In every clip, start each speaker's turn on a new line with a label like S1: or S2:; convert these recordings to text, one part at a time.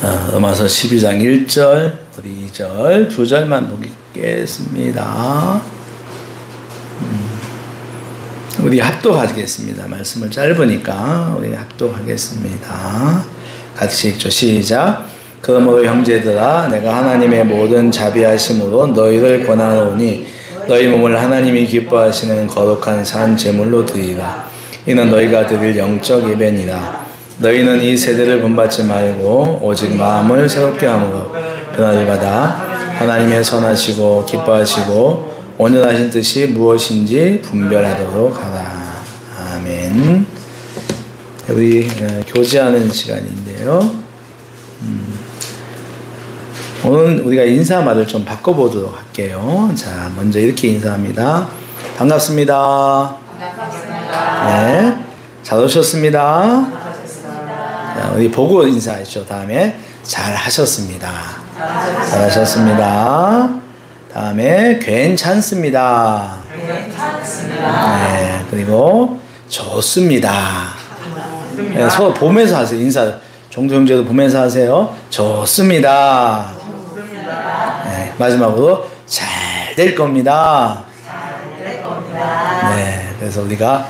S1: 로마서 12장 1절, 우리 2절, 2절만 보겠습니다. 우리 합독하겠습니다. 말씀을 짧으니까 우리 합독하겠습니다. 같이 읽죠. 시작. 그러므로 형제들아, 내가 하나님의 모든 자비하심으로 너희를 권하노니 너희 몸을 하나님이 기뻐하시는 거룩한 산 제물로 드리라. 이는 너희가 드릴 영적 예배니라. 너희는 이 세대를 본받지 말고 오직 마음을 새롭게 함으로 그날마다 하나님의 선하시고 기뻐하시고 온전하신 뜻이 무엇인지 분별하도록 하라. 아멘. 우리 교제하는 시간인데요. 오늘 우리가 인사말을 좀 바꿔보도록 할게요. 자, 먼저 이렇게 인사합니다. 반갑습니다. 네, 잘 오셨습니다. 자, 우리 보고 인사하시죠. 다음에 잘 하셨습니다. 잘 하셨습니다. 다음에 괜찮습니다. 네, 그리고 좋습니다. 네, 서로 보면서 하세요. 인사. 종도 형제도 보면서 하세요. 좋습니다. 네, 마지막으로 잘 될 겁니다. 네, 그래서 우리가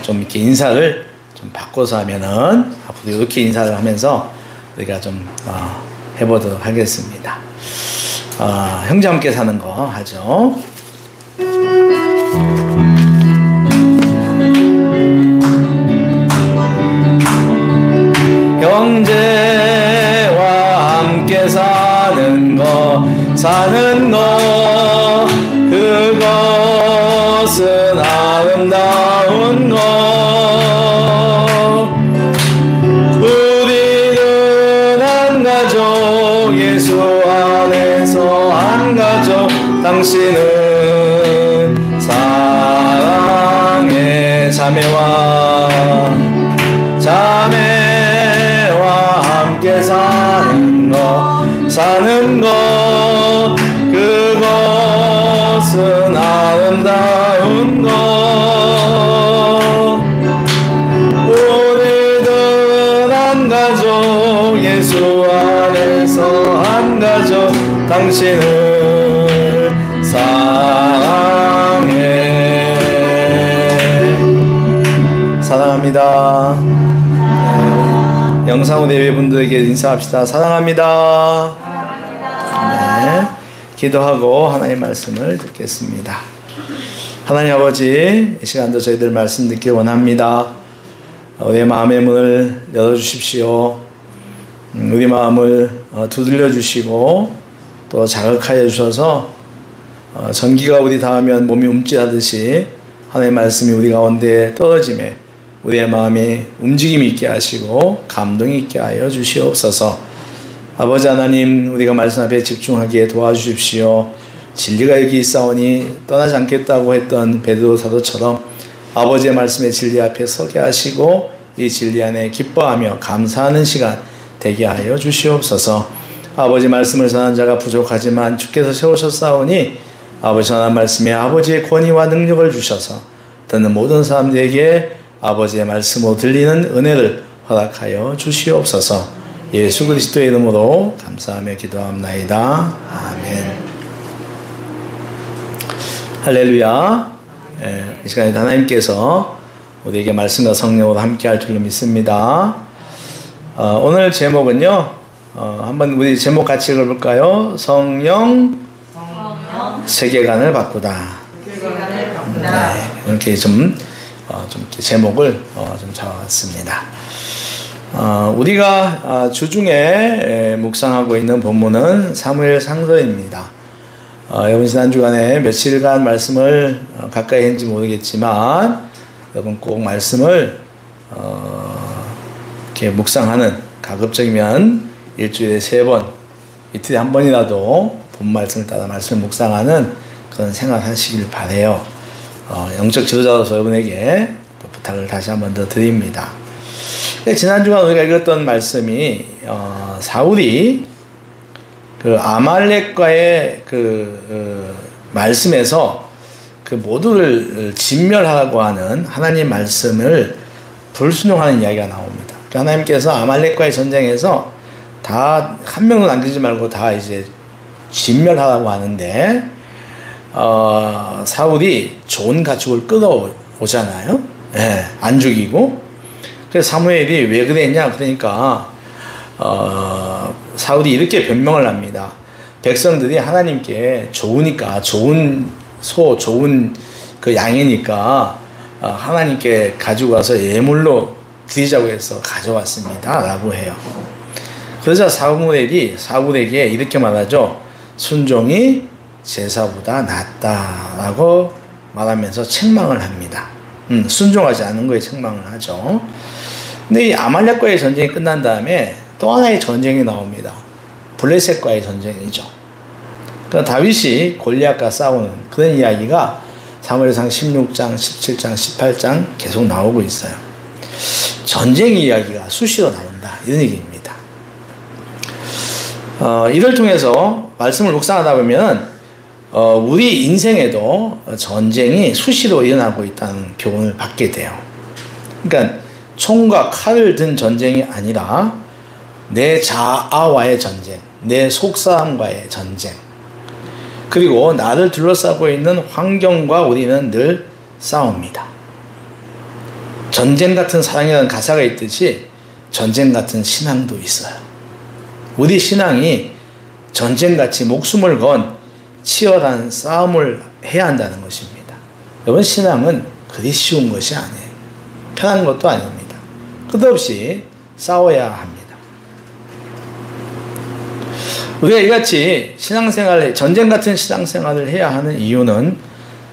S1: 좀 이렇게 인사를 좀 바꿔서 하면은 앞으로 이렇게 인사를 하면서 우리가 좀 해보도록 하겠습니다. 형제 함께 사는 거 하죠. 형제와 함께 사는 거 그것은 아름다운 것. 우리는 한 가족, 예수 안에서 한 가족. 당신은 사랑의 자매와 함께 사는 것 그것은 아름다운 것. 우리들 한 가족, 예수 안에서 한 가족. 당신을 사랑합니다. 영상으로 예배분들에게 인사합시다. 사랑합니다. 네, 기도하고 하나님의 말씀을 듣겠습니다. 하나님 아버지, 이 시간도 저희들 말씀 듣기 원합니다. 우리의 마음의 문을 열어주십시오. 우리 마음을 두들려 주시고 또 자극하여 주셔서 전기가 우리 닿으면 몸이 움찔하듯이 하나님의 말씀이 우리 가운데 떨어짐에 우리의 마음에 움직임이 있게 하시고 감동이 있게 하여 주시옵소서. 아버지 하나님, 우리가 말씀 앞에 집중하기에 도와주십시오. 진리가 여기 있사오니 떠나지 않겠다고 했던 베드로 사도처럼 아버지의 말씀의 진리 앞에 서게 하시고 이 진리 안에 기뻐하며 감사하는 시간 되게 하여 주시옵소서. 아버지 말씀을 전한 자가 부족하지만 주께서 세우셨사오니 아버지 전한 말씀에 아버지의 권위와 능력을 주셔서 듣는 모든 사람들에게 아버지의 말씀으로 들리는 은혜를 허락하여 주시옵소서. 예수 그리스도의 이름으로 감사하며 기도합나이다. 아멘. 할렐루야. 이 시간에 하나님께서 우리에게 말씀과 성령으로 함께할 줄로 믿습니다. 오늘 제목은요, 한번 우리 제목 같이 읽어볼까요? 성령 세계관을 바꾸다. 네, 이렇게 좀 이렇게 제목을 좀 잡았습니다. 우리가 주중에 묵상하고 있는 본문은 사무엘 상서입니다. 여러분 지난 주간에 며칠간 말씀을 가까이 했는지 모르겠지만 여러분 꼭 말씀을 이렇게 묵상하는, 가급적이면 일주일에 3번, 이틀에 1번이라도 본 말씀을 따라 말씀을 묵상하는 그런 생활하시길 바라요. 영적 지도자로서 여러분에게 부탁을 다시 한번 더 드립니다. 지난 주간 우리가 읽었던 말씀이 사울이 그 아말렉과의 말씀에서 그 모두를 진멸하라고 하는 하나님 말씀을 불순종하는 이야기가 나옵니다. 하나님께서 아말렉과의 전쟁에서 다 한 명도 남기지 말고 다 이제 진멸하라고 하는데 사울이 좋은 가축을 끌어오잖아요. 예, 안 죽이고. 그래서 사무엘이 왜 그랬냐 그러니까 사울이 이렇게 변명을 합니다. 백성들이 하나님께 좋으니까, 좋은 소, 좋은 그 양이니까 하나님께 가지고 와서 예물로 드리자고 해서 가져왔습니다 라고 해요. 그러자 사무엘이 사울에게 이렇게 말하죠. 순종이 제사보다 낫다라고 말하면서 책망을 합니다. 순종하지 않은 거에 책망을 하죠. 근데 이 아말렉과의 전쟁이 끝난 다음에 또 하나의 전쟁이 나옵니다. 블레셋과의 전쟁이죠. 그러니까 다윗이 골리앗과 싸우는 그런 이야기가 사무엘상 16장, 17장, 18장 계속 나오고 있어요. 전쟁 이야기가 수시로 나온다 이런 얘기입니다. 이를 통해서 말씀을 묵상하다 보면 우리 인생에도 전쟁이 수시로 일어나고 있다는 교훈을 받게 돼요. 그러니까 총과 칼을 든 전쟁이 아니라 내 자아와의 전쟁, 내 속사람과의 전쟁, 그리고 나를 둘러싸고 있는 환경과 우리는 늘 싸웁니다. 전쟁 같은 사랑이라는 가사가 있듯이 전쟁 같은 신앙도 있어요. 우리 신앙이 전쟁같이 목숨을 건 치열한 싸움을 해야 한다는 것입니다. 여러분, 신앙은 그리 쉬운 것이 아니에요. 편한 것도 아닙니다. 끝없이 싸워야 합니다. 우리가 이같이 신앙생활, 전쟁 같은 신앙생활을 해야 하는 이유는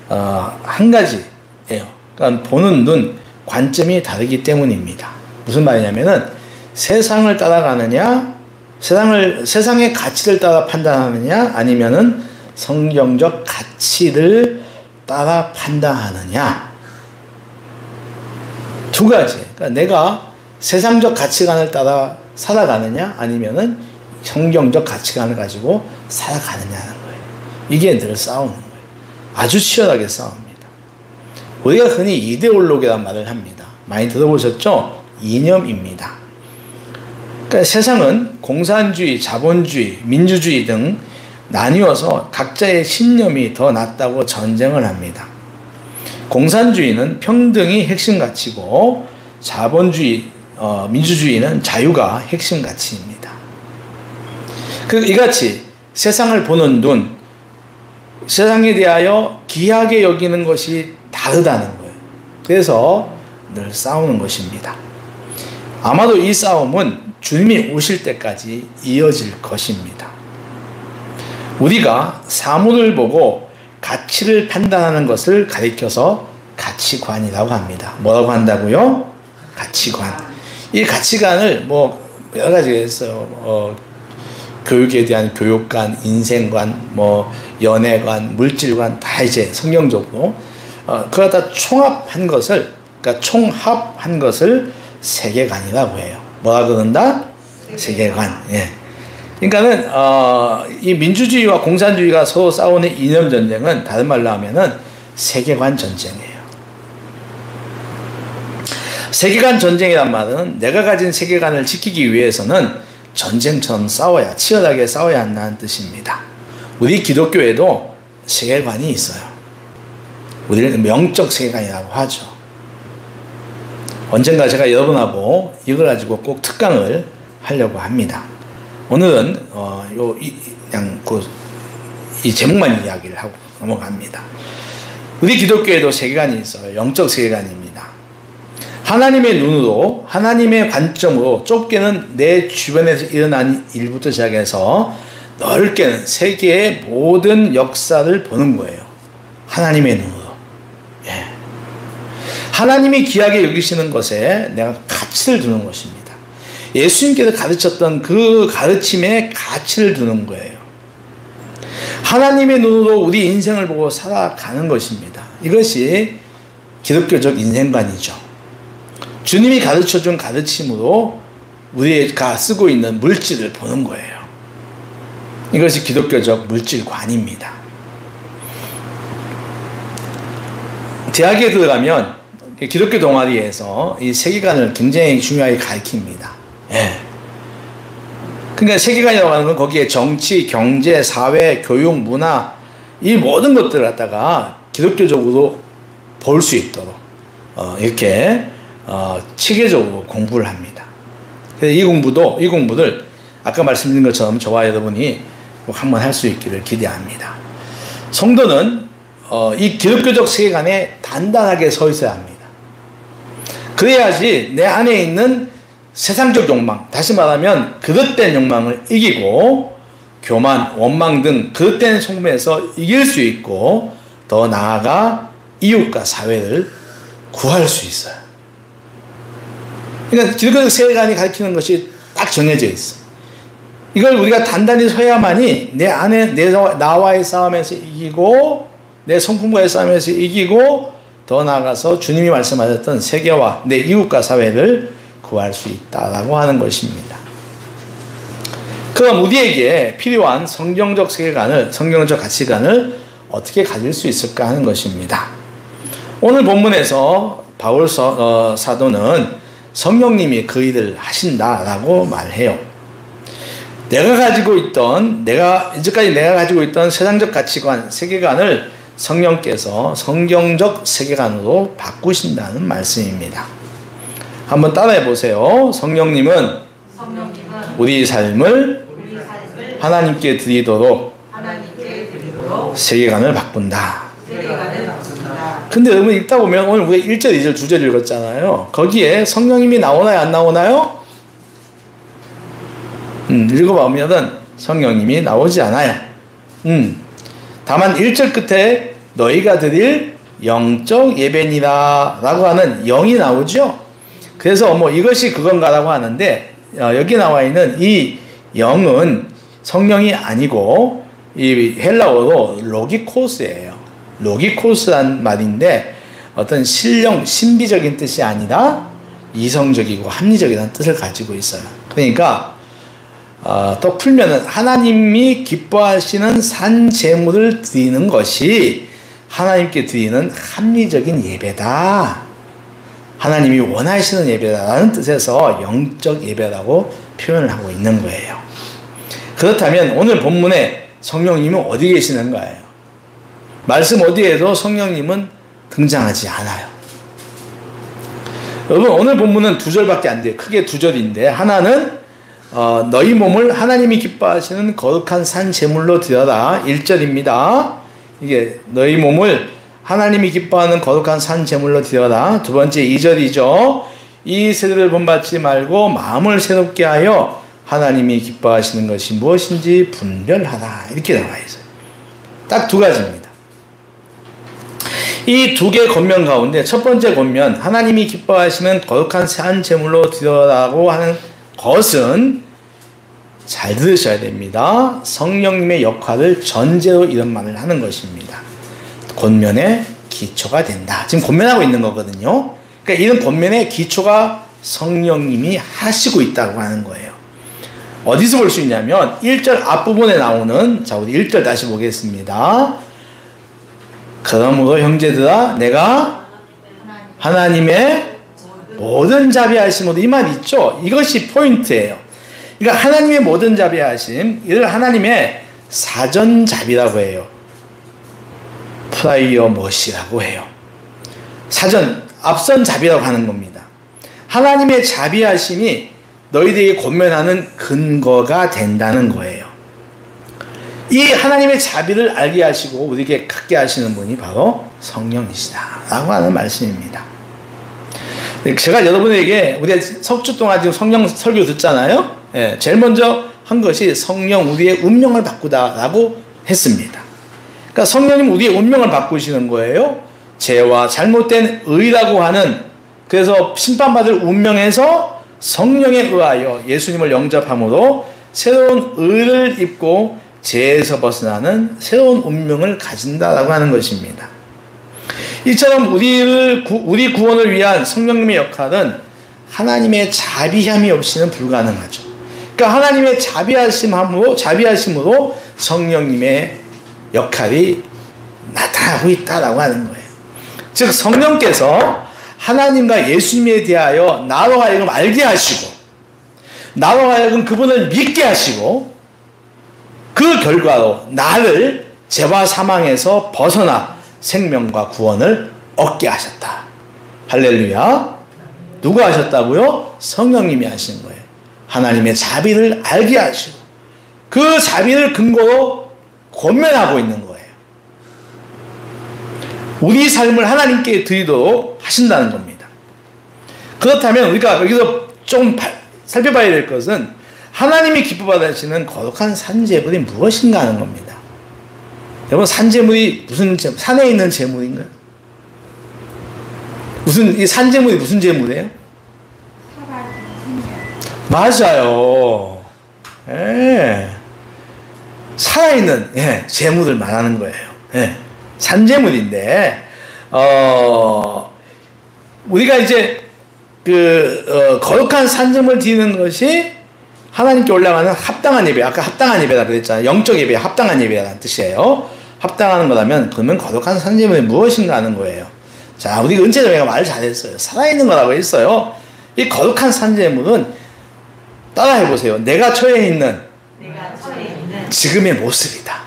S1: 한 가지예요. 그러니까 보는 눈, 관점이 다르기 때문입니다. 무슨 말이냐면은 세상을 따라가느냐, 세상의 가치를 따라 판단하느냐, 아니면은 성경적 가치를 따라 판단하느냐. 두 가지. 그러니까 내가 세상적 가치관을 따라 살아가느냐, 아니면은 성경적 가치관을 가지고 살아가느냐는 거예요. 이게 늘 싸우는 거예요. 아주 치열하게 싸웁니다. 우리가 흔히 이데올로기란 말을 합니다. 많이 들어보셨죠? 이념입니다. 그러니까 세상은 공산주의, 자본주의, 민주주의 등 나뉘어서 각자의 신념이 더 낫다고 전쟁을 합니다. 공산주의는 평등이 핵심 가치고 자본주의, 민주주의는 자유가 핵심 가치입니다. 이같이 세상을 보는 눈, 세상에 대하여 귀하게 여기는 것이 다르다는 거예요. 그래서 늘 싸우는 것입니다. 아마도 이 싸움은 주님이 오실 때까지 이어질 것입니다. 우리가 사물을 보고 가치를 판단하는 것을 가리켜서 가치관이라고 합니다. 뭐라고 한다고요? 가치관. 이 가치관을 여러 가지가 있어요. 교육에 대한 교육관, 인생관, 연애관, 물질관 다 이제 성경적으로 그걸 다 총합한 것을, 그러니까 총합한 것을 세계관이라고 해요. 뭐라 그런다? 세계관. 예. 그러니까는 이 민주주의와 공산주의가 서로 싸우는 이념 전쟁은 다른 말로 하면은 세계관 전쟁이에요. 세계관 전쟁이란 말은 내가 가진 세계관을 지키기 위해서는 전쟁처럼 싸워야, 치열하게 싸워야 한다는 뜻입니다. 우리 기독교에도 세계관이 있어요. 우리는 명적 세계관이라고 하죠. 언젠가 제가 여러분하고 이걸 가지고 꼭 특강을 하려고 합니다. 오늘은 이 제목만 이야기를 하고 넘어갑니다. 우리 기독교에도 세계관이 있어요. 영적 세계관입니다. 하나님의 눈으로, 하나님의 관점으로, 좁게는 내 주변에서 일어난 일부터 시작해서 넓게는 세계의 모든 역사를 보는 거예요. 하나님의 눈으로. 예. 하나님이 귀하게 여기시는 것에 내가 가치를 두는 것입니다. 예수님께서 가르쳤던 그 가르침에 가치를 두는 거예요. 하나님의 눈으로 우리 인생을 보고 살아가는 것입니다. 이것이 기독교적 인생관이죠. 주님이 가르쳐준 가르침으로 우리가 쓰고 있는 물질을 보는 거예요. 이것이 기독교적 물질관입니다. 대학에 들어가면 기독교 동아리에서 이 세계관을 굉장히 중요하게 가르칩니다. 예. 그러니까 세계관이라고 하는 건 거기에 정치, 경제, 사회, 교육, 문화 이 모든 것들을 갖다가 기독교적으로 볼 수 있도록 이렇게 체계적으로 공부를 합니다. 그래서 이 공부들 아까 말씀드린 것처럼 저와 여러분이 꼭 한번 할 수 있기를 기대합니다. 성도는 이 기독교적 세계관에 단단하게 서 있어야 합니다. 그래야지 내 안에 있는 세상적 욕망, 다시 말하면 그릇된 욕망을 이기고 교만, 원망 등 그릇된 속물에서 이길 수 있고 더 나아가 이웃과 사회를 구할 수 있어요. 그러니까 기독교적 세계관이 가르치는 것이 딱 정해져 있어. 이걸 우리가 단단히 서야만이 내 안에 나와의 싸움에서 이기고 내 성품과의 싸움에서 이기고 더 나아가서 주님이 말씀하셨던 세계와 내 이웃과 사회를 구할 수 있다라고 하는 것입니다. 그럼 우리에게 필요한 성경적 세계관을, 성경적 가치관을 어떻게 가질 수 있을까 하는 것입니다. 오늘 본문에서 바울 사도는 성령님이 그 일을 하신다라고 말해요. 이제까지 내가 가지고 있던 세상적 가치관, 세계관을 성령께서 성경적 세계관으로 바꾸신다는 말씀입니다. 한번 따라해 보세요. 성령님은 우리 삶을 하나님께 드리도록 세계관을 바꾼다. 근데 여러분 읽다 보면 오늘 우리가 1절, 2절, 2절 읽었잖아요. 거기에 성령님이 나오나요? 안 나오나요? 읽어보면은 성령님이 나오지 않아요. 다만 1절 끝에 너희가 드릴 영적 예배니라 라고 하는 영이 나오죠. 그래서 이것이 그건가 라고 하는데 여기 나와 있는 이 영은 성령이 아니고 이 헬라어로 로기코스예요. 로기코스란 말인데 어떤 신비적인 뜻이 아니라 이성적이고 합리적이라는 뜻을 가지고 있어요. 그러니까 또 풀면은 하나님이 기뻐하시는 산 제물을 드리는 것이 하나님께 드리는 합리적인 예배다. 하나님이 원하시는 예배다라는 뜻에서 영적 예배라고 표현을 하고 있는 거예요. 그렇다면 오늘 본문에 성령님은 어디 계시는 거예요? 말씀 어디에도 성령님은 등장하지 않아요. 여러분 오늘 본문은 2절밖에 안 돼요. 크게 2절인데 하나는 너희 몸을 하나님이 기뻐하시는 거룩한 산 제물로 드려라 1절입니다. 이게 너희 몸을 하나님이 기뻐하는 거룩한 산 제물로 드려라. 두 번째 2절이죠. 이 세대를 본받지 말고 마음을 새롭게 하여 하나님이 기뻐하시는 것이 무엇인지 분별하라. 이렇게 나와 있어요. 딱 두 가지입니다. 이 두 개의 권면 가운데 첫 번째 권면 하나님이 기뻐하시는 거룩한 산 제물로 드려라고 하는 것은 잘 들으셔야 됩니다. 성령님의 역할을 전제로 이런 말을 하는 것입니다. 권면의 기초가 된다. 지금 권면하고 있는 거거든요. 그러니까 이런 권면의 기초가 성령님이 하시고 있다고 하는 거예요. 어디서 볼 수 있냐면 1절 앞부분에 나오는, 자 우리 1절 다시 보겠습니다. 그러므로 형제들아 내가 하나님의 모든 자비하심으로, 이 말 있죠. 이것이 포인트예요. 그러니까 하나님의 모든 자비하심, 이를 하나님의 사전 자비라고 해요. 프라이어 머시라고 해요. 사전, 앞선 자비라고 하는 겁니다. 하나님의 자비하심이 너희들에게 권면하는 근거가 된다는 거예요. 이 하나님의 자비를 알게 하시고 우리에게 갖게 하시는 분이 바로 성령이시다라고 하는 말씀입니다. 제가 여러분에게 우리가 석주 동안 지금 성령 설교 듣잖아요. 예, 제일 먼저 한 것이 성령 우리의 운명을 바꾸다라고 했습니다. 그러니까 성령님 우리의 운명을 바꾸시는 거예요. 죄와 잘못된 의라고 하는, 그래서 심판받을 운명에서 성령에 의하여 예수님을 영접함으로 새로운 의를 입고 죄에서 벗어나는 새로운 운명을 가진다라고 하는 것입니다. 이처럼 우리 구원을 위한 성령님의 역할은 하나님의 자비함이 없이는 불가능하죠. 그러니까 하나님의 자비하심으로 성령님의 역할이 나타나고 있다라고 하는 거예요. 즉 성령께서 하나님과 예수님에 대하여 나로 하여금 알게 하시고 나로 하여금 그분을 믿게 하시고 그 결과로 나를 죄와 사망에서 벗어나 생명과 구원을 얻게 하셨다. 할렐루야. 누가 하셨다고요? 성령님이 하신 거예요. 하나님의 자비를 알게 하시고 그 자비를 근거로 권면하고 있는 거예요. 우리 삶을 하나님께 드리도록 하신다는 겁니다. 그렇다면 우리가 여기서 좀 살펴봐야 될 것은 하나님이 기뻐받으시는 거룩한 산제물이 무엇인가 하는 겁니다. 여러분, 산제물이 무슨 제물, 산에 있는 제물인가요? 이 산제물이 무슨 제물이에요? 맞아요. 예. 살아있는, 예, 제물을 말하는 거예요. 예. 산제물인데, 우리가 이제, 거룩한 산제물 드리는 것이 하나님께 올라가는 합당한 예배, 아까 합당한 예배라 그랬잖아요. 영적 예배, 합당한 예배라는 뜻이에요. 합당하는 거라면, 그러면 거룩한 산제물이 무엇인가 하는 거예요. 자, 우리 은혜자매가 말을 잘했어요. 살아있는 거라고 했어요. 이 거룩한 산제물은 따라해보세요. 내가 처해 있는 지금의 모습이다.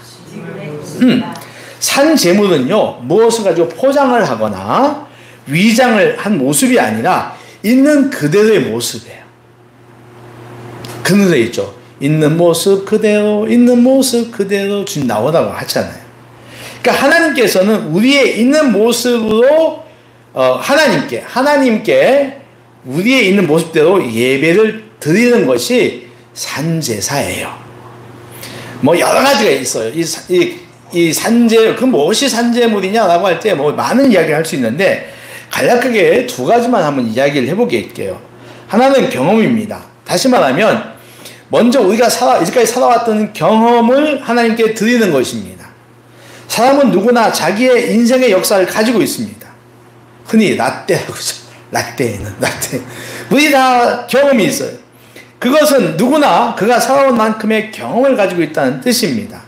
S1: 산제물은요, 무엇을 가지고 포장을 하거나 위장을 한 모습이 아니라 있는 그대로의 모습이에요. 그 노래 있죠. 있는 모습 그대로, 있는 모습 그대로 주님 나오라고 하잖아요. 그러니까 하나님께서는 우리의 있는 모습으로 하나님께 우리의 있는 모습대로 예배를 드리는 것이 산제사예요. 뭐 여러 가지가 있어요. 이 산제, 그 무엇이 산제물이냐라고 할 때 뭐 많은 이야기를 할 수 있는데 간략하게 두 가지만 한번 이야기를 해보겠게요. 하나는 경험입니다. 다시 말하면 먼저 우리가 이제까지 살아왔던 경험을 하나님께 드리는 것입니다. 사람은 누구나 자기의 인생의 역사를 가지고 있습니다. 흔히 라떼라고 하죠. 라떼. 우리 다 경험이 있어요. 그것은 누구나 그가 살아온 만큼의 경험을 가지고 있다는 뜻입니다.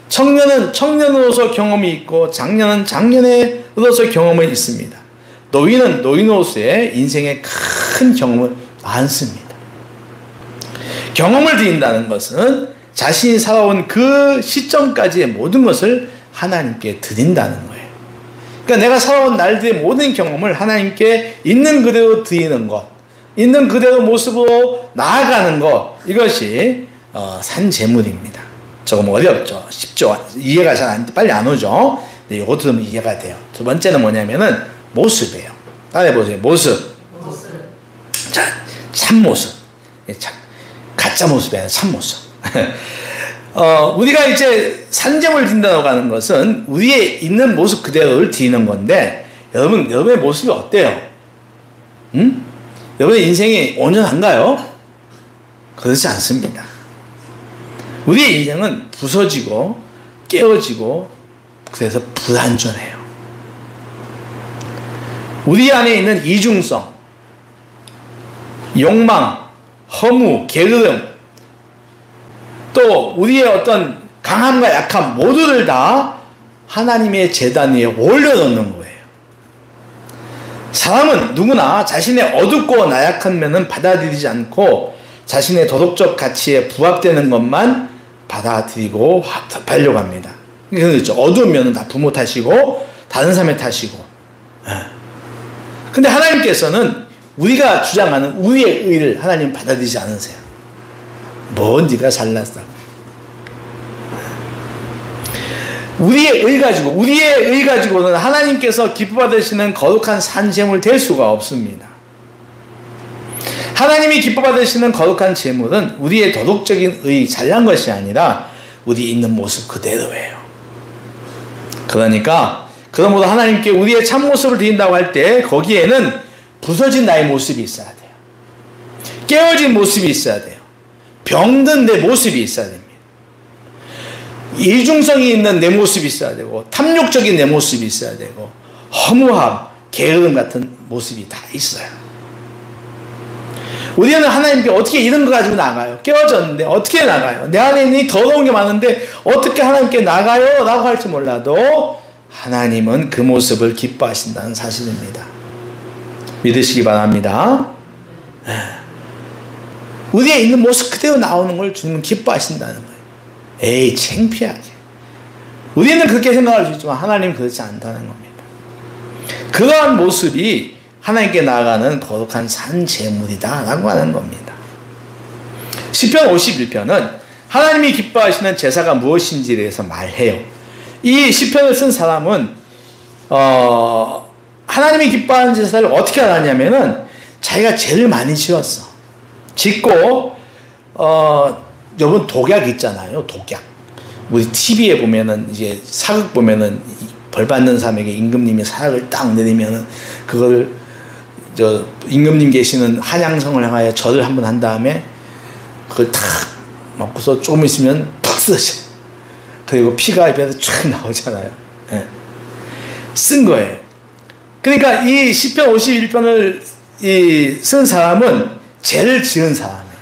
S1: 청년은 청년으로서 경험이 있고 장년은 장년으로서 경험이 있습니다. 노인은 노인으로서의 인생의 큰 경험을 많습니다. 경험을 드린다는 것은 자신이 살아온 그 시점까지의 모든 것을 하나님께 드린다는 거예요. 그러니까 내가 살아온 날들의 모든 경험을 하나님께 있는 그대로 드리는 것, 있는 그대로 모습으로 나아가는 것, 이것이 산제물입니다. 조금 어렵죠. 쉽죠. 이해가 빨리 안 오죠. 근데 이거 들으면 이해가 돼요. 두 번째는 뭐냐면은 모습이에요. 따라해보세요. 모습. 자, 참모습. 가짜 모습이 아니라 참모습. 우리가 이제 산제물 드린다고 하는 것은 우리의 있는 모습 그대로를 드리는 건데, 여러분의 모습이 어때요? 여러분의 인생이 온전한가요? 그렇지 않습니다. 우리의 인생은 부서지고, 깨어지고, 그래서 불완전해요. 우리 안에 있는 이중성, 욕망, 허무, 게으름, 또 우리의 어떤 강함과 약함 모두를 다 하나님의 제단 위에 올려놓는 거예요. 사람은 누구나 자신의 어둡고 나약한 면은 받아들이지 않고 자신의 도덕적 가치에 부합되는 것만 받아들이고 하려고 합니다. 그렇죠. 어두운 면은 다 부모 탓이고 다른 사람의 탓이고. 근데 하나님께서는 우리가 주장하는 우리의 의를 하나님 받아들이지 않으세요. 뭐 네가 잘났어. 우리의 의 가지고는 하나님께서 기뻐받으시는 거룩한 산제물 될 수가 없습니다. 하나님이 기뻐받으시는 거룩한 제물은 우리의 도덕적인 의, 잘난 것이 아니라 우리 있는 모습 그대로예요. 그러니까 그러므로 하나님께 우리의 참모습을 드린다고 할 때 거기에는 부서진 나의 모습이 있어야 돼요. 깨어진 모습이 있어야 돼요. 병든 내 모습이 있어야 됩니다. 이중성이 있는 내 모습이 있어야 되고 탐욕적인 내 모습이 있어야 되고 허무함, 게으름 같은 모습이 다 있어요. 우리는 하나님께 어떻게 이런 거 가지고 나가요? 깨어졌는데 어떻게 나가요? 내 안에 있는 더러운 게 많은데 어떻게 하나님께 나가요? 라고 할지 몰라도 하나님은 그 모습을 기뻐하신다는 사실입니다. 믿으시기 바랍니다. 우리에 있는 모습 그대로 나오는 걸 주님은 기뻐하신다는 거예요. 에이, 창피하게. 우리는 그렇게 생각할 수 있지만 하나님은 그렇지 않다는 겁니다. 그러한 모습이 하나님께 나아가는 거룩한 산 제물이다 라고 하는 겁니다. 시편 51편은 하나님이 기뻐하시는 제사가 무엇인지에 대해서 말해요. 이 시편을 쓴 사람은 하나님이 기뻐하는 제사를 어떻게 알았냐면은 자기가 죄를 많이 지었어. 짓고 여러분 독약 있잖아요. 독약. 우리 TV에 보면은 이제 사극 보면은 벌 받는 사람에게 임금님이 사약을 딱 내리면은 그걸 임금님 계시는 한양성을 향하여 절을 한번 한 다음에 그걸 탁 먹고서 조금 있으면 팍 쓰러져. 그리고 피가 입에서 쫙 나오잖아요. 네. 쓴 거예요. 그러니까 이 시편 51편을 쓴 사람은 죄를 지은 사람이에요.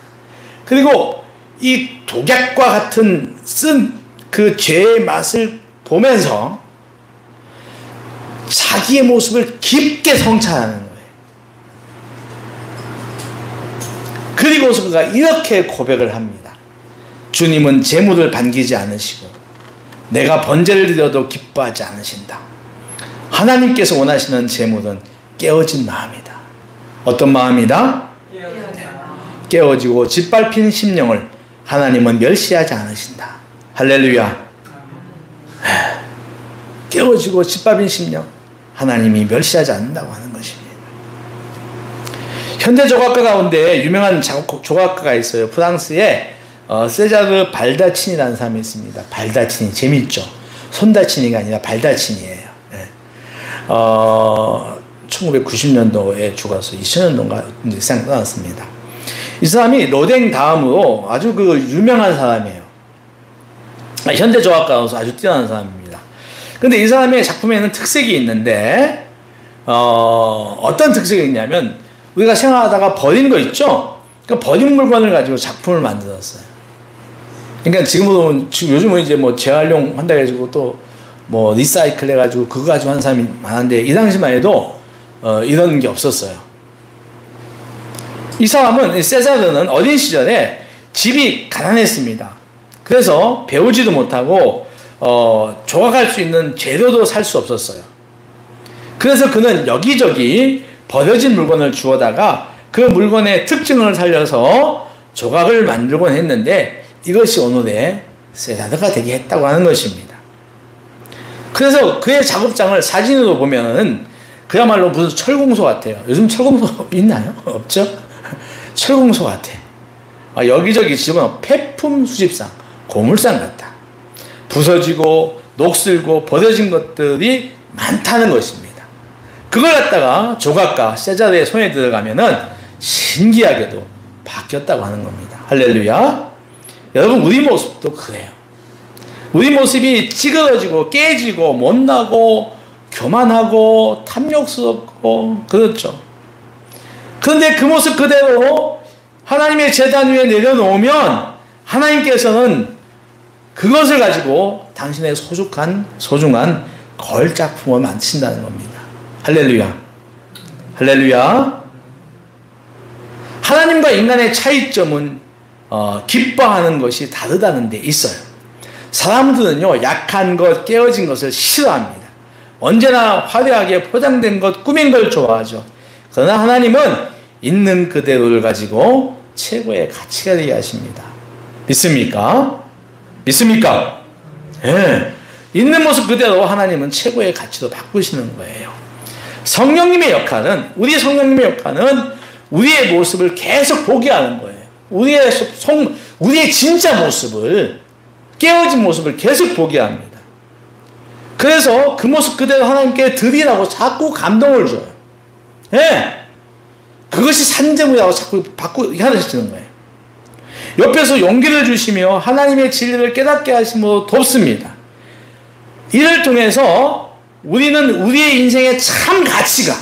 S1: 그리고 이 독약과 같은 쓴 그 죄의 맛을 보면서 자기의 모습을 깊게 성찰하는 거예요. 그리고서 그가 이렇게 고백을 합니다. 주님은 재물을 반기지 않으시고 내가 번제를 드려도 기뻐하지 않으신다. 하나님께서 원하시는 재물은 깨어진 마음이다. 어떤 마음이다? 깨어지고 짓밟힌 심령을 하나님은 멸시하지 않으신다. 할렐루야. 깨어지고 짓밟힌 심령 하나님이 멸시하지 않는다고 하는 것입니다. 현대 조각가 가운데 유명한 조각가가 있어요. 프랑스에 세자르 발다친이라는 사람이 있습니다. 발다친이 재밌죠. 손다친이가 아니라 발다친이에요. 네. 1990년도에 죽어서 2000년도인가 세상 떠났습니다. 이 사람이 로댕 다음으로 아주 그 유명한 사람이에요. 현대 조각가로서 아주 뛰어난 사람입니다. 근데 이 사람의 작품에는 특색이 있는데 어떤 특색이 있냐면 우리가 생활하다가 버린 거 있죠? 그 버린 물건을 가지고 작품을 만들었어요. 그러니까 요즘은 이제 뭐 재활용 한다 해가지고 또 뭐 리사이클 해가지고 그거 가지고 하는 사람이 많은데 이 당시만 해도 이런 게 없었어요. 이 사람은 세자르는 어린 시절에 집이 가난했습니다. 그래서 배우지도 못하고 조각할 수 있는 재료도 살 수 없었어요. 그래서 그는 여기저기 버려진 물건을 주워다가 그 물건의 특징을 살려서 조각을 만들곤 했는데 이것이 오늘의 세자르가 되게 했다고 하는 것입니다. 그래서 그의 작업장을 사진으로 보면은 그야말로 무슨 철공소 같아요. 요즘 철공소 있나요? 없죠? 철공소 같아. 여기저기 집은 폐품 수집상, 고물상 같다. 부서지고 녹슬고 버려진 것들이 많다는 것입니다. 그걸 갖다가 조각가 세자르의 손에 들어가면은 신기하게도 바뀌었다고 하는 겁니다. 할렐루야. 여러분 우리 모습도 그래요. 우리 모습이 찌그러지고 깨지고 못나고 교만하고 탐욕스럽고 그렇죠. 그런데 그 모습 그대로 하나님의 제단 위에 내려놓으면 하나님께서는 그것을 가지고 당신의 소중한 걸작품을 만드신다는 겁니다. 할렐루야. 할렐루야. 하나님과 인간의 차이점은 기뻐하는 것이 다르다는 데 있어요. 사람들은요 약한 것, 깨어진 것을 싫어합니다. 언제나 화려하게 포장된 것, 꾸민 걸 좋아하죠. 그러나 하나님은 있는 그대로를 가지고 최고의 가치가 되게 하십니다. 믿습니까? 믿습니까? 예. 있는 모습 그대로 하나님은 최고의 가치로 바꾸시는 거예요. 성령님의 역할은, 우리 성령님의 역할은 우리의 모습을 계속 보게 하는 거예요. 우리의 진짜 모습을, 깨어진 모습을 계속 보게 합니다. 그래서 그 모습 그대로 하나님께 드리라고 자꾸 감동을 줘요. 예. 그것이 산재물이라고 자꾸 하시는 거예요. 옆에서 용기를 주시며 하나님의 진리를 깨닫게 하심으로 돕습니다. 이를 통해서 우리는 우리의 인생의 참 가치가,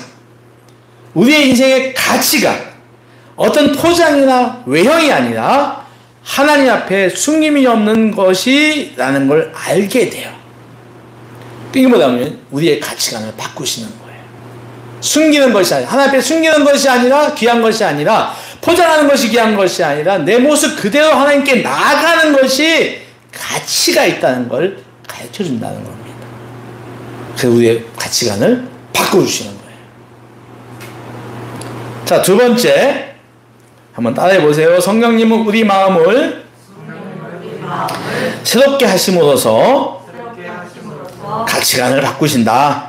S1: 우리의 인생의 가치가 어떤 포장이나 외형이 아니라 하나님 앞에 숨김이 없는 것이라는 걸 알게 돼요. 이게 뭐냐면 우리의 가치관을 바꾸시는 거예요. 숨기는 것이 아니라, 하나님 앞에 숨기는 것이 아니라, 귀한 것이 아니라 포장하는 것이 귀한 것이 아니라 내 모습 그대로 하나님께 나아가는 것이 가치가 있다는 걸 가르쳐 준다는 겁니다. 그래서 우리의 가치관을 바꿔주시는 거예요. 자, 두 번째 한번 따라해 보세요. 성령님은 우리 마음을 새롭게 하심으로써 가치관을 바꾸신다.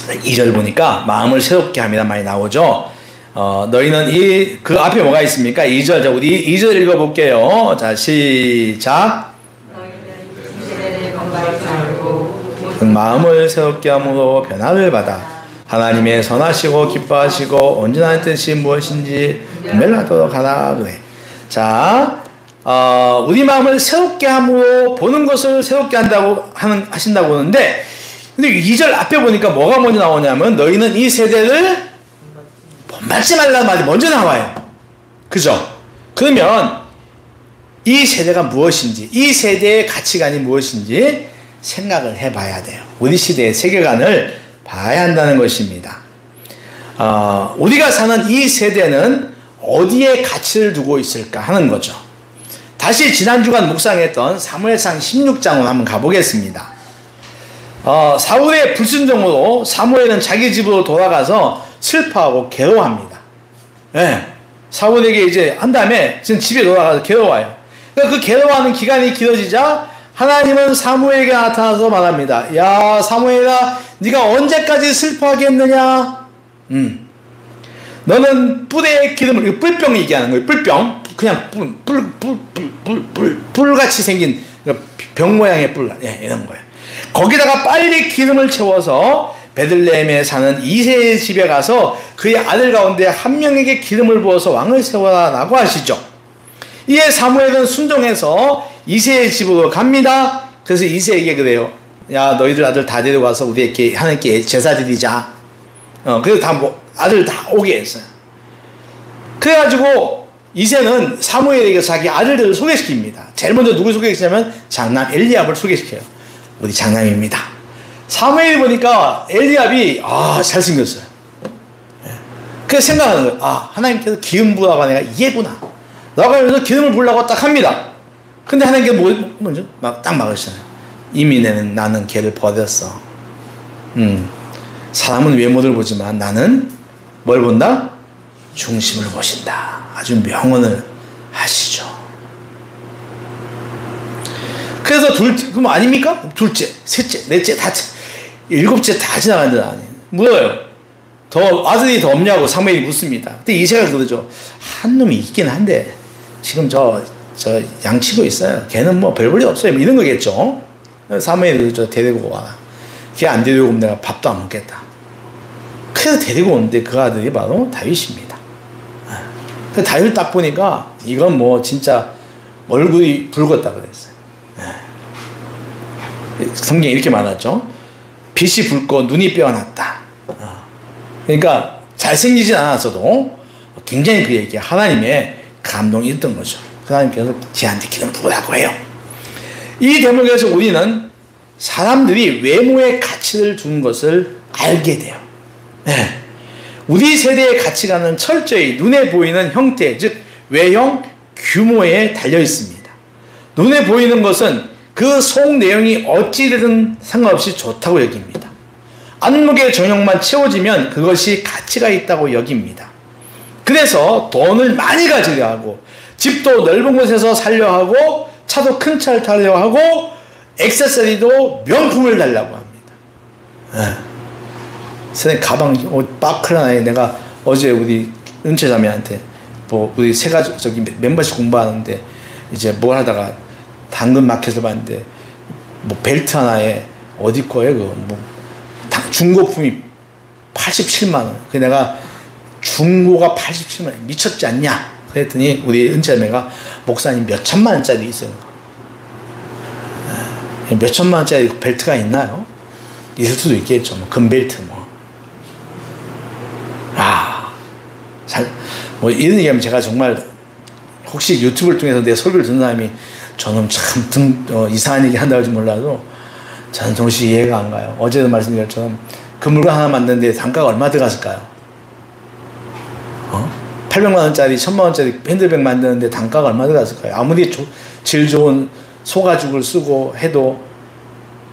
S1: 2절 보니까 마음을 새롭게 합니다 많이 나오죠. 너희는 그 앞에 뭐가 있습니까? 2절. 자, 우리 2절 읽어볼게요. 자, 시작. 마음을 새롭게 함으로 변화를 받아 하나님의 선하시고 기뻐하시고 온전한 뜻이 무엇인지 분별하도록 하라 그래. 자, 우리 마음을 새롭게 함으로 보는 것을 새롭게 하신다고 하는데, 근데 2절 앞에 보니까 뭐가 먼저 나오냐면 너희는 이 세대를 본받지 말라는 말이 먼저 나와요. 그죠? 그러면 이 세대가 무엇인지, 이 세대의 가치관이 무엇인지 생각을 해봐야 돼요. 우리 시대의 세계관을 봐야 한다는 것입니다. 우리가 사는 이 세대는 어디에 가치를 두고 있을까 하는 거죠. 다시 지난 주간 묵상했던 사무엘상 16장으로 한번 가보겠습니다. 사울의 불순종으로 사무엘은 자기 집으로 돌아가서 슬퍼하고 괴로워합니다. 네. 사울에게 이제 한 다음에 지금 집에 돌아가서 괴로워요. 그러니까 그 괴로워하는 기간이 길어지자 하나님은 사무엘에게 나타나서 말합니다. 야, 사무엘아, 네가 언제까지 슬퍼하겠느냐? 너는 뿔에 기름을, 뿔병 얘기하는 거예요. 뿔병. 그냥 뿔같이 생긴 병 모양의 뿔, 이런 거예요. 거기다가 빨리 기름을 채워서 베들레헴에 사는 이새의 집에 가서 그의 아들 가운데 한 명에게 기름을 부어서 왕을 세워라라고 하시죠. 이에 사무엘은 순종해서 이새의 집으로 갑니다. 그래서 이새에게 그래요. 야, 너희들 아들 다 데려가서 우리에게 하나님께 제사 드리자. 그래서 다 아들 다 오게 했어요. 그래가지고 이새는 사무엘에게 자기 아들들을 소개시킵니다. 제일 먼저 누굴 소개시키냐면 장남 엘리압을 소개시켜요. 우리 장남입니다. 사무엘이 보니까 엘리압이 잘생겼어요. 그래서 생각하는 거예요. 하나님께서 기름 부으라고 하니까 얘구나. 라고 하면서 기름을 부으려고 딱 합니다. 근데 하나님께서 먼저 딱 막으시잖아요. 이미 나는 걔를 버렸어. 사람은 외모를 보지만 나는 뭘 본다? 중심을 보신다. 아주 명언을 하시죠. 그래서 그럼 아닙니까? 둘째, 셋째, 넷째, 다째, 일곱째 다 지나가는 데는 아니에요. 물어요. 아들이 더 없냐고 사무엘이 묻습니다. 근데 이새가 그러죠. 한 놈이 있긴 한데 지금 저 양치고 있어요. 걔는 뭐 별 볼일 없어요. 뭐 이런 거겠죠. 사무엘이 데리고 와라. 걔 안 데리고 오면 내가 밥도 안 먹겠다. 그래서 데리고 오는데 그 아들이 바로 다윗입니다. 다윗을 딱 보니까 이건 뭐 진짜 얼굴이 붉었다 그랬어요. 성경에 이렇게 말하죠. 빛이 붉고 눈이 빼어났다. 그러니까 잘생기진 않았어도 굉장히 그에게 하나님의 감동이 있던 거죠. 하나님께서 지한테 기름 부으라고 해요. 이 대목에서 우리는 사람들이 외모의 가치를 두는 것을 알게 돼요. 네. 우리 세대의 가치관은 철저히 눈에 보이는 형태, 즉 외형, 규모에 달려 있습니다. 눈에 보이는 것은 그 속 내용이 어찌되든 상관없이 좋다고 여깁니다. 안목의 정욕만 채워지면 그것이 가치가 있다고 여깁니다. 그래서 돈을 많이 가지려 하고 집도 넓은 곳에서 살려 하고 차도 큰 차를 타려 하고 액세서리도 명품을 달라고 합니다. 선생님 가방 바클라나에 내가 어제 우리 은채자매한테 우리 세 가족 저기 멤버십 공부하는데 이제 뭘 하다가 당근 마켓을 봤는데 벨트 하나에 어디 거예요 그거 중고품이 87만 원. 그래서 내가 중고가 87만 원 미쳤지 않냐 그랬더니 우리 은채자매가 목사님 몇 천만 원짜리 있어요. 몇 천만 원짜리 벨트가 있나요? 있을 수도 있겠죠. 금벨트 이런 얘기하면 제가 정말 혹시 유튜브를 통해서 내 설교를 듣는 사람이 저는 참 이상한 얘기 한다고 할지 몰라도 저는 정말 이해가 안 가요. 어제도 말씀드린 것처럼 그 물건 하나 만드는데 단가가 얼마 들어갔을까요? 800만 원짜리 1000만 원짜리 핸드백 만드는데 단가가 얼마 들어갔을까요? 아무리 질 좋은 소가죽을 쓰고 해도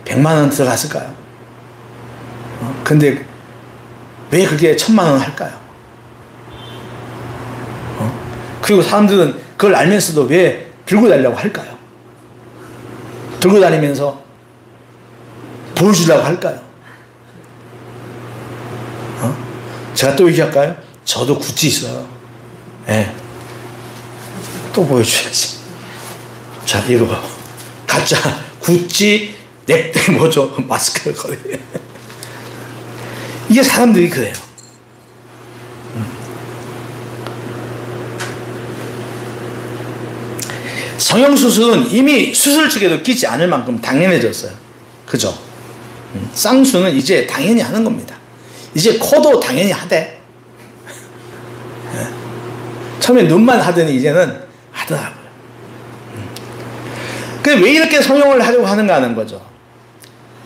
S1: 100만 원 들어갔을까요? 근데 왜 그게 1000만 원 할까요? 그리고 사람들은 그걸 알면서도 왜 들고 다니려고 할까요? 들고 다니면서 보여주려고 할까요? 제가 또 얘기할까요? 저도 구찌 있어요. 예. 또 보여줘야지. 자, 이거 봐. 가짜 구찌 넥타이 뭐죠? 마스크를 거래. 이게 사람들이 그래요. 성형수술은 이미 수술 측에도 끼지 않을 만큼 당연해졌어요. 그죠? 쌍수는 이제 당연히 하는 겁니다. 이제 코도 당연히 하대. 처음에 눈만 하더니 이제는 하더라고요. 근데 왜 이렇게 성형을 하려고 하는가 하는 거죠.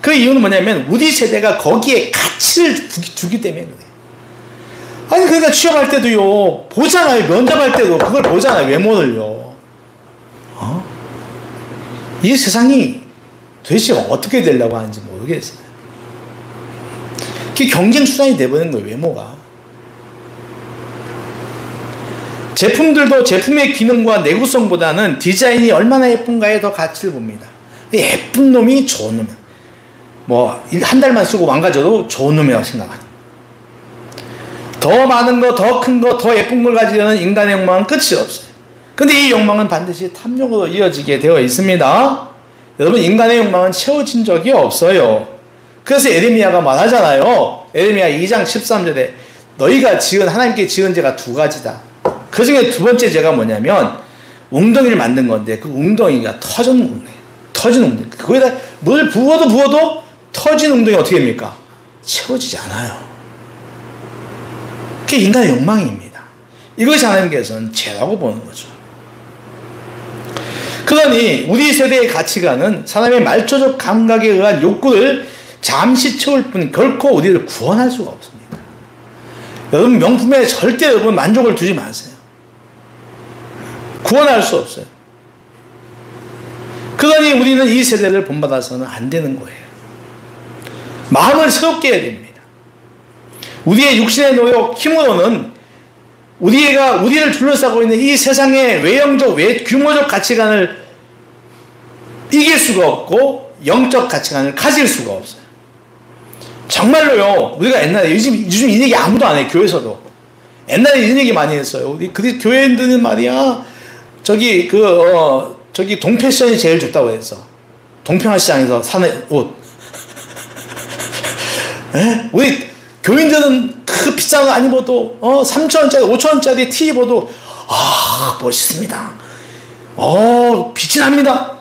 S1: 그 이유는 뭐냐면 우리 세대가 거기에 가치를 주기 때문에 그래요. 아니 그러니까 취업할 때도요 보잖아요. 면접할 때도 그걸 보잖아요. 외모를요. 이 세상이 도대체 어떻게 되려고 하는지 모르겠어요. 그게 경쟁 수단이 돼버리는 거예요. 외모가. 제품들도 제품의 기능과 내구성보다는 디자인이 얼마나 예쁜가에 더 가치를 봅니다. 예쁜 놈이 좋은 놈. 뭐 한 달만 쓰고 망가져도 좋은 놈이라고 생각하는. 더 많은 거, 더 큰 거, 더 예쁜 걸 가지려는 인간의 욕망은 끝이 없어요. 근데 이 욕망은 반드시 탐욕으로 이어지게 되어 있습니다. 여러분, 인간의 욕망은 채워진 적이 없어요. 그래서 에레미야가 말하잖아요. 에레미야 2장 13절에 너희가 하나님께 지은 죄가 두 가지다. 그 중에 두 번째 죄가 뭐냐면 웅덩이를 만든 건데 그 웅덩이가 터진 웅덩이. 터진 웅덩이. 거기다 물 부어도 터진 웅덩이 어떻게 됩니까? 채워지지 않아요. 그게 인간의 욕망입니다. 이것이 하나님께서는 죄라고 보는 거죠. 그러니 우리 세대의 가치관은 사람의 말초적 감각에 의한 욕구를 잠시 채울 뿐 결코 우리를 구원할 수가 없습니다. 여러분 명품에 절대 여러분 만족을 두지 마세요. 구원할 수 없어요. 그러니 우리는 이 세대를 본받아서는 안 되는 거예요. 마음을 새롭게 해야 됩니다. 우리의 육신의 노력, 힘으로는 우리를 둘러싸고 있는 이 세상의 외형적, 규모적 가치관을 이길 수가 없고 영적 가치관을 가질 수가 없어요. 정말로요. 우리가 옛날에 요즘 이 얘기 아무도 안 해요. 교회에서도. 옛날에 이런 얘기 많이 했어요. 우리 교회인들은 말이야. 저기 동패션이 제일 좋다고 했어. 동평화시장에서 사는 옷. 우리 교인들은 그 비싼 거 안 입어도 3,000원짜리 5,000원짜리 티 입어도 멋있습니다. 빛이 납니다.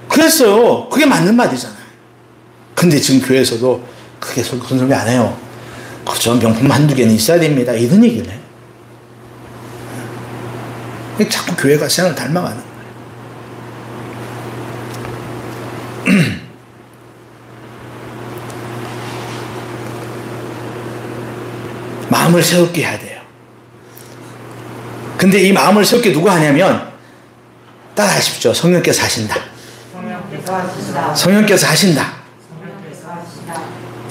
S1: 그랬어요. 그게 맞는 말이잖아요. 근데 지금 교회에서도 그게 그런 소리 안 해요. 그저 명품 한두 개는 있어야 됩니다. 이런 얘기를 해요. 자꾸 교회가 세상을 닮아가는 거예요. 마음을 새롭게 해야 돼요. 근데 이 마음을 새롭게 누가 하냐면 따라하십시오. 성령께서 하신다. 성령께서 하신다.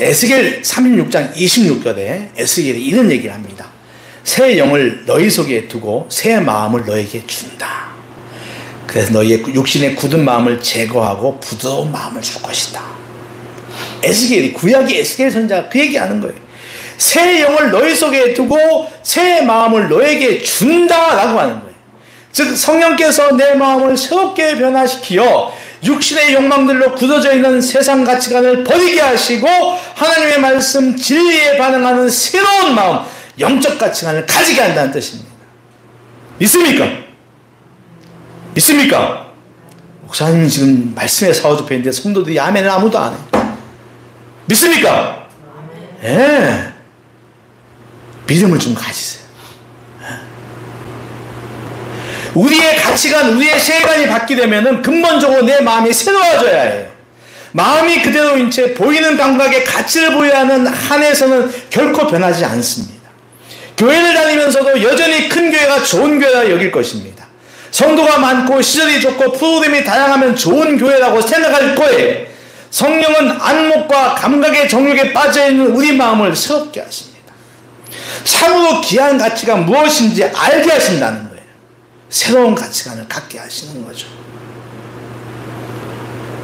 S1: 에스겔 36장 26절에 에스겔이 이런 얘기를 합니다. 새 영을 너희 속에 두고 새 마음을 너에게 준다. 그래서 너희의 육신의 굳은 마음을 제거하고 부드러운 마음을 줄 것이다. 에스겔이 구약의 에스겔 선지자가 그 얘기하는 거예요. 새 영을 너희 속에 두고 새 마음을 너에게 준다라고 하는 거예요. 즉 성령께서 내 마음을 새롭게 변화시키어 육신의 욕망들로 굳어져 있는 세상 가치관을 버리게 하시고 하나님의 말씀 진리에 반응하는 새로운 마음, 영적 가치관을 가지게 한다는 뜻입니다. 믿습니까? 믿습니까? 목사님 지금 말씀에 사로잡혀 있는데 성도들이 아멘을 아무도 안 해요. 믿습니까? 예. 믿음을 좀 가지세요. 우리의 가치관, 우리의 세계관이 바뀌려면 근본적으로 내 마음이 새로워져야 해요. 마음이 그대로인 채 보이는 감각에 가치를 보여야 하는 한에서는 결코 변하지 않습니다. 교회를 다니면서도 여전히 큰 교회가 좋은 교회라 여길 것입니다. 성도가 많고 시설이 좋고 프로그램이 다양하면 좋은 교회라고 생각할 거예요. 성령은 안목과 감각의 정욕에 빠져있는 우리 마음을 새롭게 하십니다. 참으로 귀한 가치가 무엇인지 알게 하신다는 거예요. 새로운 가치관을 갖게 하시는 거죠.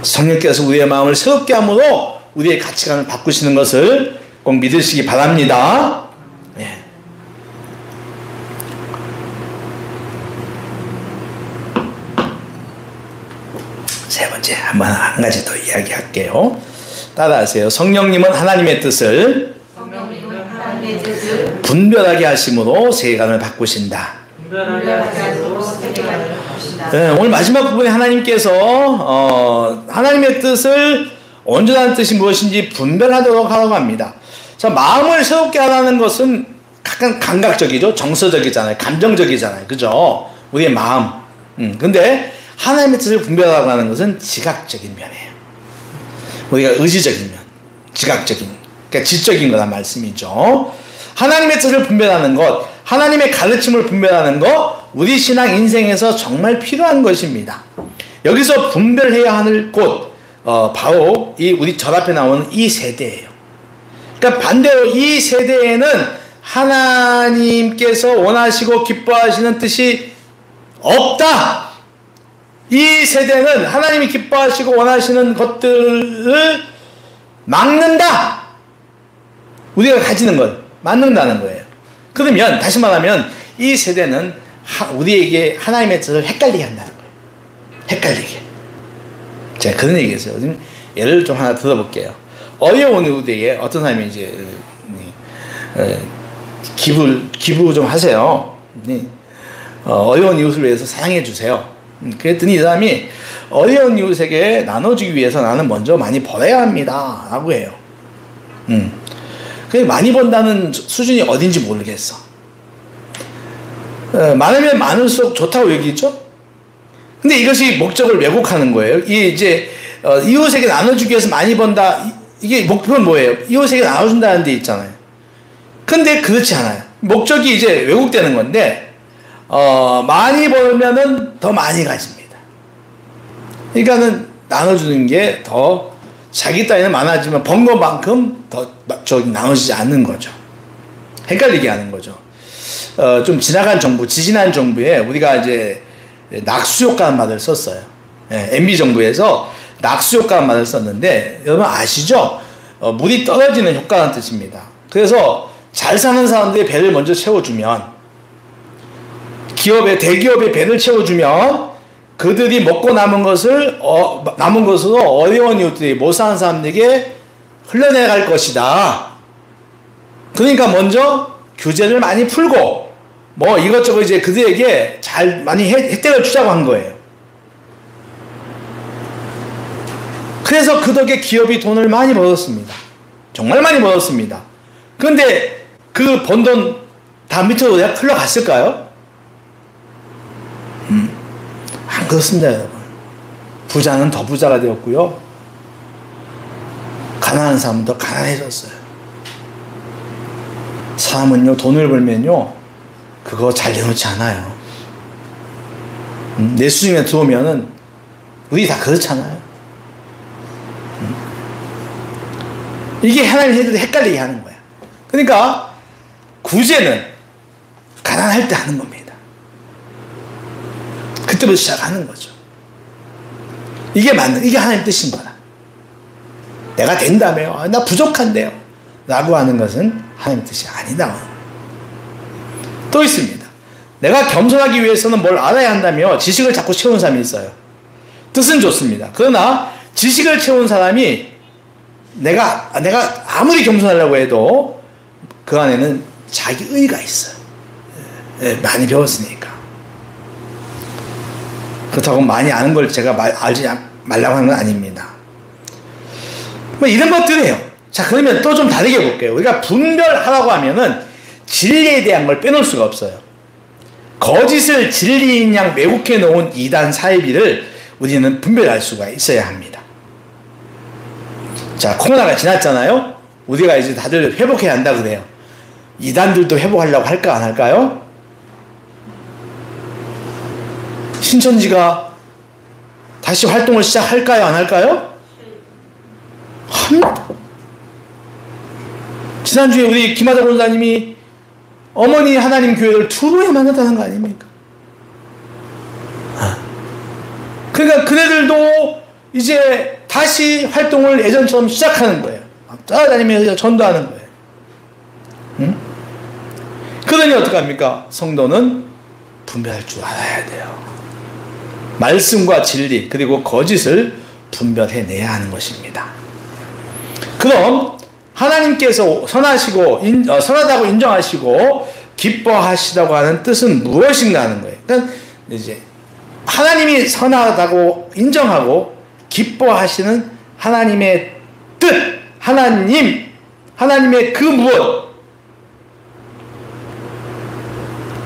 S1: 성령께서 우리의 마음을 새롭게 함으로 우리의 가치관을 바꾸시는 것을 꼭 믿으시기 바랍니다. 네. 세 번째, 한 가지 더 이야기할게요. 따라하세요. 성령님은 하나님의 뜻을 분별하게 하심으로 세계관을 바꾸신다. 네, 오늘 마지막 부분에 하나님께서 하나님의 뜻을 온전한 뜻이 무엇인지 분별하도록 하라고 합니다. 자, 마음을 새롭게 하라는 것은 약간 감각적이죠. 정서적이잖아요. 감정적이잖아요. 그죠? 우리의 마음. 근데 하나님의 뜻을 분별하라고 하는 것은 지각적인 면이에요. 우리가 의지적인 면, 지각적인, 그러니까 지적인 거란 말씀이죠. 하나님의 뜻을 분별하는 것, 하나님의 가르침을 분별하는 것, 우리 신앙 인생에서 정말 필요한 것입니다. 여기서 분별해야 하는 곳, 바로 우리 절 앞에 나오는 이 세대예요. 그러니까 반대로 이 세대에는 하나님께서 원하시고 기뻐하시는 뜻이 없다. 이 세대는 하나님이 기뻐하시고 원하시는 것들을 막는다. 우리가 가지는 걸 막는다는 거예요. 그러면 다시 말하면 이 세대는 우리에게 하나님의 뜻을 헷갈리게 한다는 거예요. 헷갈리게. 제가 그런 얘기했어요. 예를 좀 하나 들어볼게요. 어려운 이웃에게 어떤 사람이 이제 기부 좀 하세요. 어려운 이웃을 위해서 사랑해 주세요. 그랬더니 이 사람이 어려운 이웃에게 나눠주기 위해서 나는 먼저 많이 벌어야 합니다 라고 해요. 많이 번다는 수준이 어딘지 모르겠어. 많으면 많을수록 좋다고 얘기했죠. 근데 이것이 목적을 왜곡하는 거예요. 이제 이웃에게 나눠주기 위해서 많이 번다. 이게 목표는 뭐예요? 이웃에게 나눠준다는 데 있잖아요. 근데 그렇지 않아요. 목적이 이제 왜곡되는 건데 많이 벌면은 더 많이 가집니다. 그러니까는 나눠주는 게 더 자기 딴에는 많아지면 번 것만큼 더 나눠지지 않는 거죠. 헷갈리게 하는 거죠. 좀 지나간 정부, 지지난 정부에 우리가 이제 낙수효과라는 말을 썼어요. MB 정부에서 낙수효과라는 말을 썼는데 여러분 아시죠? 물이 떨어지는 효과라는 뜻입니다. 그래서 잘 사는 사람들의 배를 먼저 채워주면 대기업의 배를 채워주면 그들이 먹고 남은 것으로 어려운 이웃들이 못 사는 사람들에게 흘러내갈 것이다. 그러니까 먼저 규제를 많이 풀고 이것저것 이제 그들에게 많이 혜택을 주자고 한 거예요. 그래서 그 덕에 기업이 돈을 많이 벌었습니다. 정말 많이 벌었습니다. 그런데 그 번 돈 다 밑으로 흘러갔을까요? 안 그렇습니다, 여러분. 부자는 더 부자가 되었고요. 가난한 사람은 더 가난해졌어요. 사람은요, 돈을 벌면요, 그거 잘 내놓지 않아요. 내 수중에 들어오면은, 우리 다 그렇잖아요. 이게 하나님 해도 헷갈리게 하는 거야. 그러니까, 구제는 가난할 때 하는 겁니다. 그때부터 시작하는 거죠. 이게 하나님 뜻인 거다. 내가 된다며요. 나 부족한데요. 라고 하는 것은 하나님 뜻이 아니다. 또 있습니다. 내가 겸손하기 위해서는 뭘 알아야 한다며 지식을 자꾸 채운 사람이 있어요. 뜻은 좋습니다. 그러나 지식을 채운 사람이 내가 아무리 겸손하려고 해도 그 안에는 자기 의가 있어요. 많이 배웠으니까. 그렇다고 많이 아는 걸 제가 알지 말라고 하는 건 아닙니다. 이런 것들이에요. 자, 그러면 또 좀 다르게 볼게요. 우리가 분별하라고 하면은 진리에 대한 걸 빼놓을 수가 없어요. 거짓을 진리인 양 왜곡해 놓은 이단 사이비를 우리는 분별할 수가 있어야 합니다. 자, 코로나가 지났잖아요. 우리가 이제 다들 회복해야 한다 그래요. 이단들도 회복하려고 할까 안 할까요? 신천지가 다시 활동을 시작할까요 안 할까요? 합니다. 지난주에 우리 김하다 권사님이 어머니 하나님 교회를 투로에 만났다는 거 아닙니까? 그러니까 그네들도 이제 다시 활동을 예전처럼 시작하는 거예요. 막 따라다니면서 전도하는 거예요. 응? 그러니 어떡합니까? 성도는 분별할 줄 알아야 돼요. 말씀과 진리 그리고 거짓을 분별해내야 하는 것입니다. 그럼 하나님께서 선하다고 인정하시고 기뻐하시다고 하는 뜻은 무엇인가 하는 거예요. 그러니까 이제 하나님이 선하다고 인정하고 기뻐하시는 하나님의 뜻, 하나님의 그 무엇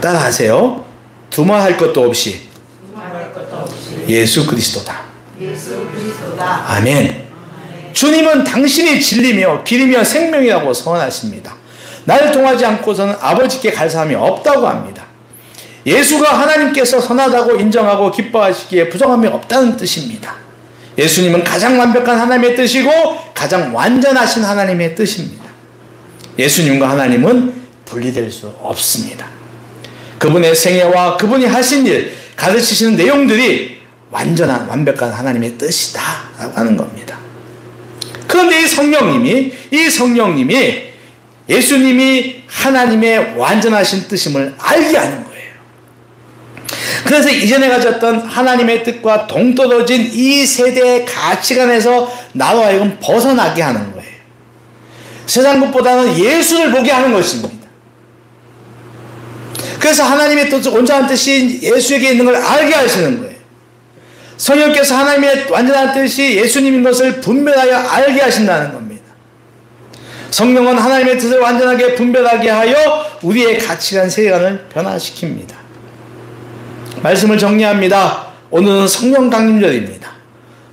S1: 따라하세요. 두말할 것도 없이 예수 그리스도다. 아멘. 주님은 당신이 진리며 길이며 생명이라고 선언하십니다. 나를 통하지 않고서는 아버지께 갈 사람이 없다고 합니다. 예수가 하나님께서 선하다고 인정하고 기뻐하시기에 부정함이 없다는 뜻입니다. 예수님은 가장 완벽한 하나님의 뜻이고 가장 완전하신 하나님의 뜻입니다. 예수님과 하나님은 분리될 수 없습니다. 그분의 생애와 그분이 하신 일, 가르치시는 내용들이 완전한 완벽한 하나님의 뜻이다 라고 하는 겁니다. 그런데 이 성령님이 예수님이 하나님의 완전하신 뜻임을 알게 하는 거예요. 그래서 이전에 가졌던 하나님의 뜻과 동떨어진 이 세대의 가치관에서 나로 하여금 벗어나게 하는 거예요. 세상 것보다는 예수를 보게 하는 것입니다. 그래서 하나님의 뜻, 온전한 뜻이 예수에게 있는 걸 알게 하시는 거예요. 성령께서 하나님의 완전한 뜻이 예수님인 것을 분별하여 알게 하신다는 겁니다. 성령은 하나님의 뜻을 완전하게 분별하게 하여 우리의 가치관, 세계관을 변화시킵니다. 말씀을 정리합니다. 오늘은 성령 강림절입니다.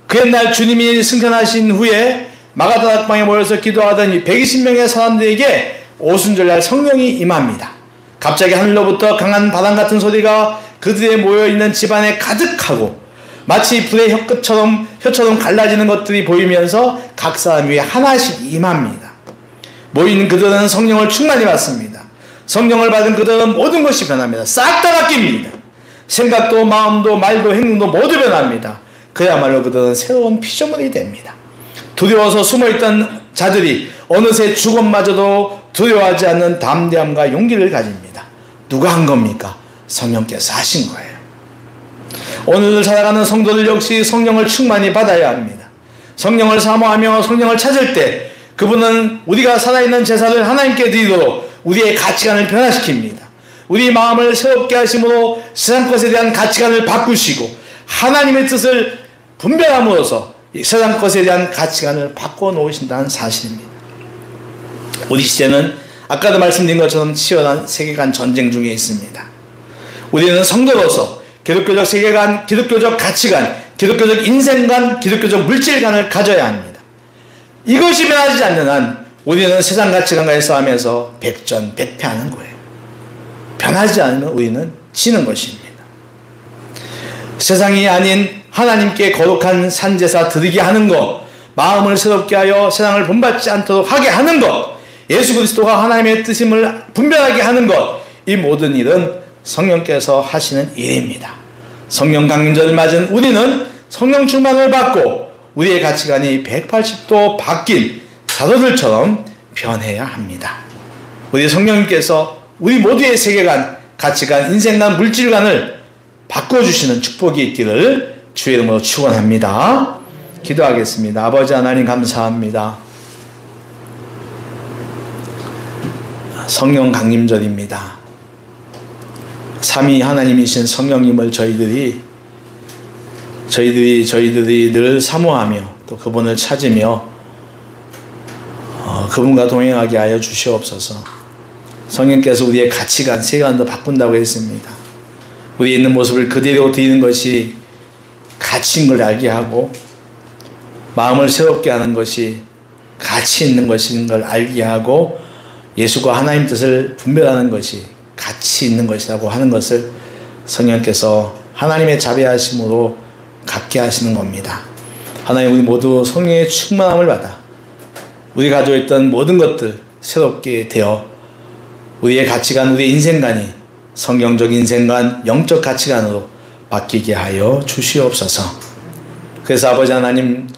S1: 그 옛날 주님이 승천하신 후에 마가다 dak방에 모여서 기도하던 120명의 사람들에게 오순절날 성령이 임합니다. 갑자기 하늘로부터 강한 바람 같은 소리가 그들의 모여있는 집안에 가득하고 마치 불의 혀처럼 갈라지는 것들이 보이면서 각 사람 위에 하나씩 임합니다. 모이는 그들은 성령을 충만히 받습니다. 성령을 받은 그들은 모든 것이 변합니다. 싹 다 바뀝니다. 생각도 마음도 말도 행동도 모두 변합니다. 그야말로 그들은 새로운 피조물이 됩니다. 두려워서 숨어있던 자들이 어느새 죽음마저도 두려워하지 않는 담대함과 용기를 가집니다. 누가 한 겁니까? 성령께서 하신 거예요. 오늘을 살아가는 성도들 역시 성령을 충만히 받아야 합니다. 성령을 사모하며 성령을 찾을 때 그분은 우리가 살아있는 제사를 하나님께 드리도록 우리의 가치관을 변화시킵니다. 우리 마음을 새롭게 하심으로 세상 것에 대한 가치관을 바꾸시고 하나님의 뜻을 분별함으로써 세상 것에 대한 가치관을 바꿔놓으신다는 사실입니다. 우리 시대는 아까도 말씀드린 것처럼 치열한 세계관 전쟁 중에 있습니다. 우리는 성도로서 기독교적 세계관, 기독교적 가치관, 기독교적 인생관, 기독교적 물질관을 가져야 합니다. 이것이 변하지 않는 한 우리는 세상 가치관과의 싸움에서 백전백패하는 거예요. 변하지 않으면 우리는 지는 것입니다. 세상이 아닌 하나님께 거룩한 산제사 드리게 하는 것, 마음을 새롭게 하여 세상을 본받지 않도록 하게 하는 것, 예수 그리스도가 하나님의 뜻임을 분별하게 하는 것, 이 모든 일은 성령께서 하시는 일입니다. 성령 강림절을 맞은 우리는 성령 충만을 받고 우리의 가치관이 180도 바뀐 사도들처럼 변해야 합니다. 우리 성령님께서 우리 모두의 세계관, 가치관, 인생관, 물질관을 바꿔주시는 축복이 있기를 주의 이름으로 축원합니다. 기도하겠습니다. 아버지 하나님 감사합니다. 성령 강림절입니다. 삼위 하나님이신 성령님을 저희들이 늘 사모하며 또 그분을 찾으며 그분과 동행하게 하여 주시옵소서. 성령께서 우리의 가치관, 세계관도 바꾼다고 했습니다. 우리의 있는 모습을 그대로 드리는 것이 가치인 걸 알게 하고 마음을 새롭게 하는 것이 가치 있는 것인 걸 알게 하고 예수가 하나님 뜻을 분별하는 것이 가치 있는 것이라고 하는 것을 성령께서 하나님의 자비하심으로 갖게 하시는 겁니다. 하나님, 우리 모두 성령의 충만함을 받아 우리가 가지고 있던 모든 것들 새롭게 되어 우리의 가치관, 우리의 인생관이 성경적 인생관, 영적 가치관으로 바뀌게 하여 주시옵소서. 그래서 아버지 하나님,